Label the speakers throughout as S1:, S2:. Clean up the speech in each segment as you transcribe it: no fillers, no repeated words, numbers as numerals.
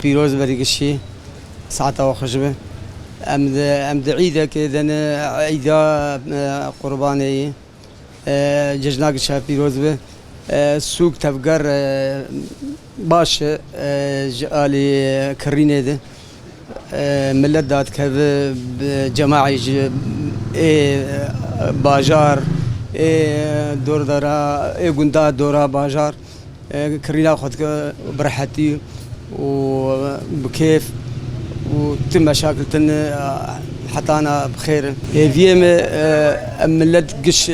S1: پیروز بریگشی ساعت آخشبه امد عیده که دن عیدا قربانی جشناگش پیروز به سوق تفجر باش جالی کرینه ده ملت داد که جماعی باجار دور دارا گندات دورا باجار كرينا خد برحتي وبكيف وتم مشاكل حتى انا بخير فيم ملت قش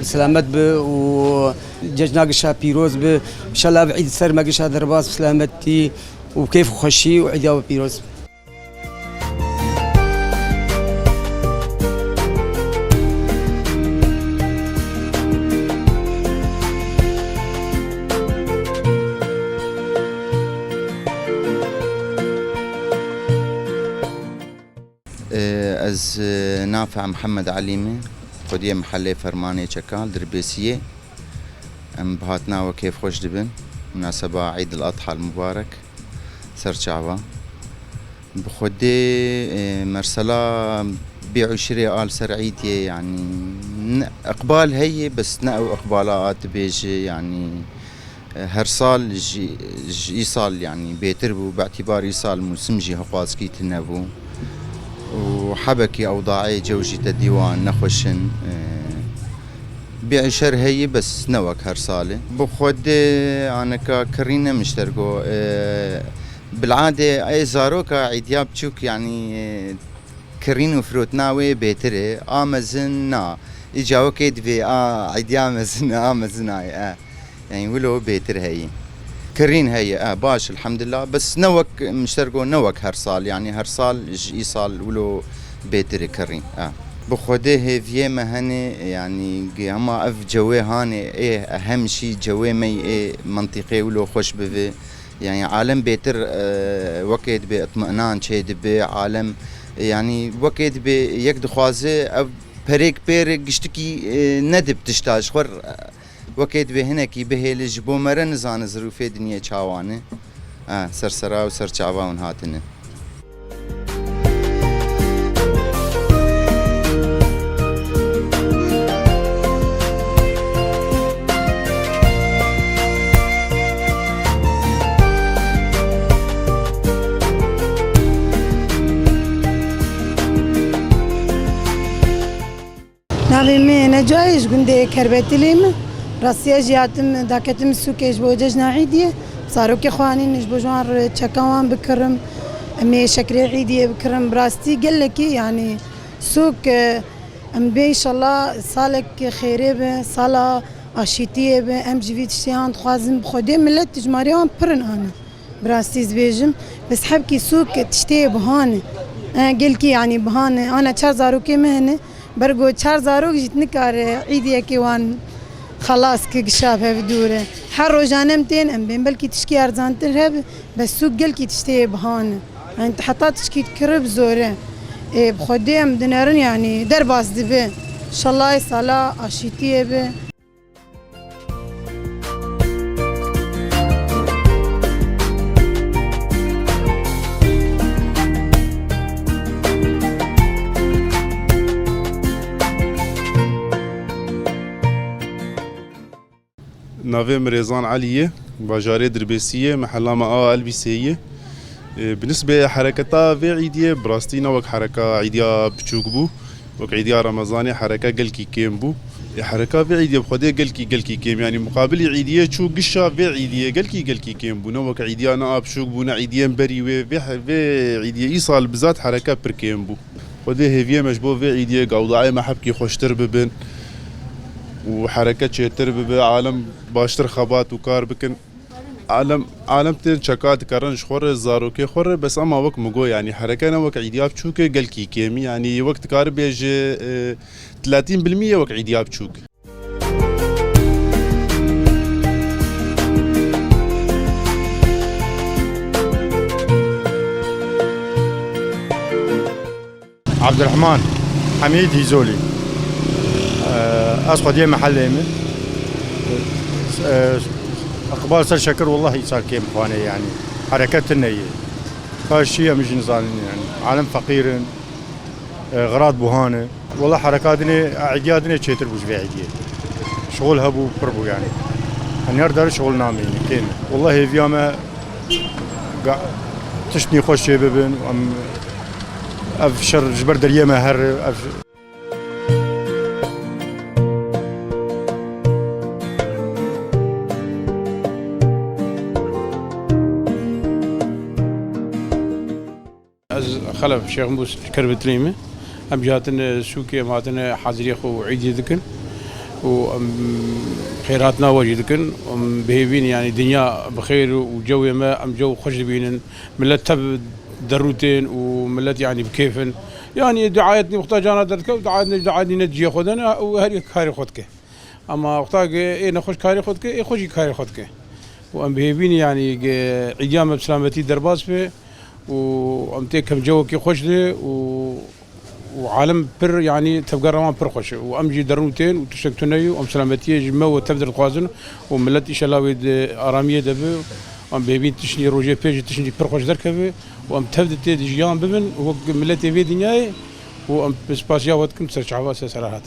S1: بسلامت به وججنا قشها بيروز به ان شاء الله بعيد سر ما قشها درباس بسلامتي وكيف خشي وعيدا بيروز.
S2: از نافع محمد عليمي خودية محلي فرماني شكال دربيسية ام بهاتنا وكيف خوش دبن مناسبة عيد الأضحى المبارك سر شعبة بخودي مرسلا بيعوا شري آل سر عيدية يعني اقبال هي بس نقو اقبالات بيجي يعني هر سال يصال يعني بيتربو باعتبار يصال موسم جي هقواسكي تنبو وحبكي أوضاعي جوجي تديوان نخشن بعشر هي بس نوك هرسالة بخود أنا ككرينة مشتركو بالعادة أي زاروكا عيدياب تشوك يعني كرينو فروتناوي بيتري آمزنا إجاو كيد في عيدياب مزنا يعني ولو بيتر هي كرين هي باش الحمد لله بس نوك مشتركو نوك هرسال يعني هرسال يصال ولو بيتر كرين بخوده في مهني يعني هما اف جوي هاني ايه اهم شي جوي مي ايه منطقي ولو خوش بفي يعني عالم بيتر وقت باطمئنان شيد بي عالم يعني وقت بي يك دخوازه او بريك قشتكي ندب تشتاج خور وقت به هناكي به لجبو مرن زان ظروف دنيا چاوانه سرسرا و سر چاوان هاتنه
S3: ناوی من جایش گنده کربتلیم راستی جیاتم دکتم سوکش با جشن عیدیه صاروک خوانی نش بجوار چکوان بکرم امی شکر عیدیه بکرم براستی قال لك يعني سوق ام بي ان شاء الله سالك خيره به سالا اشيتيه به ام جي تشتيان خوازم بخدي ملت تجماريان برن انا براستی زبيجم بس حبكي سوق تشتي بهانه قال لك يعني بهانه انا 4 زاروكي مهنه برجو 4 زاروك جيت نكار عيدية كيوان خلاص كي شافها بدوره حرو جانمتين ام بين بلكي تشكي ارزان ترهب بس سوق قال كي تشتي بهانه انت حطات تشكي تكرب زوره بخدي ام دنارن يعني درباس دبي ان شاء الله صلاه اشيتيه به
S4: نافيم ريزان علية باجاري دربيسية محلة ما البيسية بالنسبة حركتها في عيدية براستينا وك حركة عيدية بتشوكبو وك عيدية رمضانية حركة قلكي كيمبو حركة في عيدية بخدي قلكي كيم يعني مقابل عيدية شو قشة في عيدية قلكي كيمبو نوك عيدية أنا بشوكبو عيدية بري في عيدية إيصال بذات حركة بركيمبو خدي هيفيه مجبو في عيدية قوضاعي ما حبكي خوشتر ببن وحركات شتر بعالم باشتر خبات وكار بكن عالم تين شكات كرنش خور زاروكي خور بس اما وقت مگو يعني حركه وقت عيدياب شوكي قلكي كيمي يعني وقت كار بيج 30% وقت عيدياب شوك
S5: عبد الرحمن حميد هيزولي أصدقائي محل إيمن أقبال سر شكر والله يصار كيم إخواني يعني حركات النية فالشيء مش نزالين يعني عالم فقير غراض بوهانة والله حركاتنا عديادنا تشيتر بوش في عدية شغل هبو بربو يعني هنيار دار شغل نامين كين والله فياما تشتني خوش ببن ام افشر جبر دريه مهر
S6: از خلف شيخ موسى كربتليمه ام جاتنا سوكي ماتنا حاضري خو عيدي ذكن وخيراتنا وجدكن بهيبين يعني دنيا بخير وجو ما ام جو خوش بين ملت تب دروتين وملت يعني بكيفن يعني دعايتني محتاجة انا درتك ودعايتني نجي خدنا وهري كاري خدك اما وقتاك ايه نخش كاري خدك ايه خوشي كاري خدك وام بهيبين يعني عيام بسلامتي درباس به وام تيكم جو كي خوش لي وعالم بر يعني تبقى روان بر خوش وامجي درونتين وتشكتني وام سلامتي جمه وتبدل القوازن وملت ان شاء الله ويد اراميه دبي وام بيبين تشني روجي بيج تشني بر خوش دركبي وام تبدل تيجيان بمن وملت في دنياي وام سباسيا ودكم ترجعوا صراحه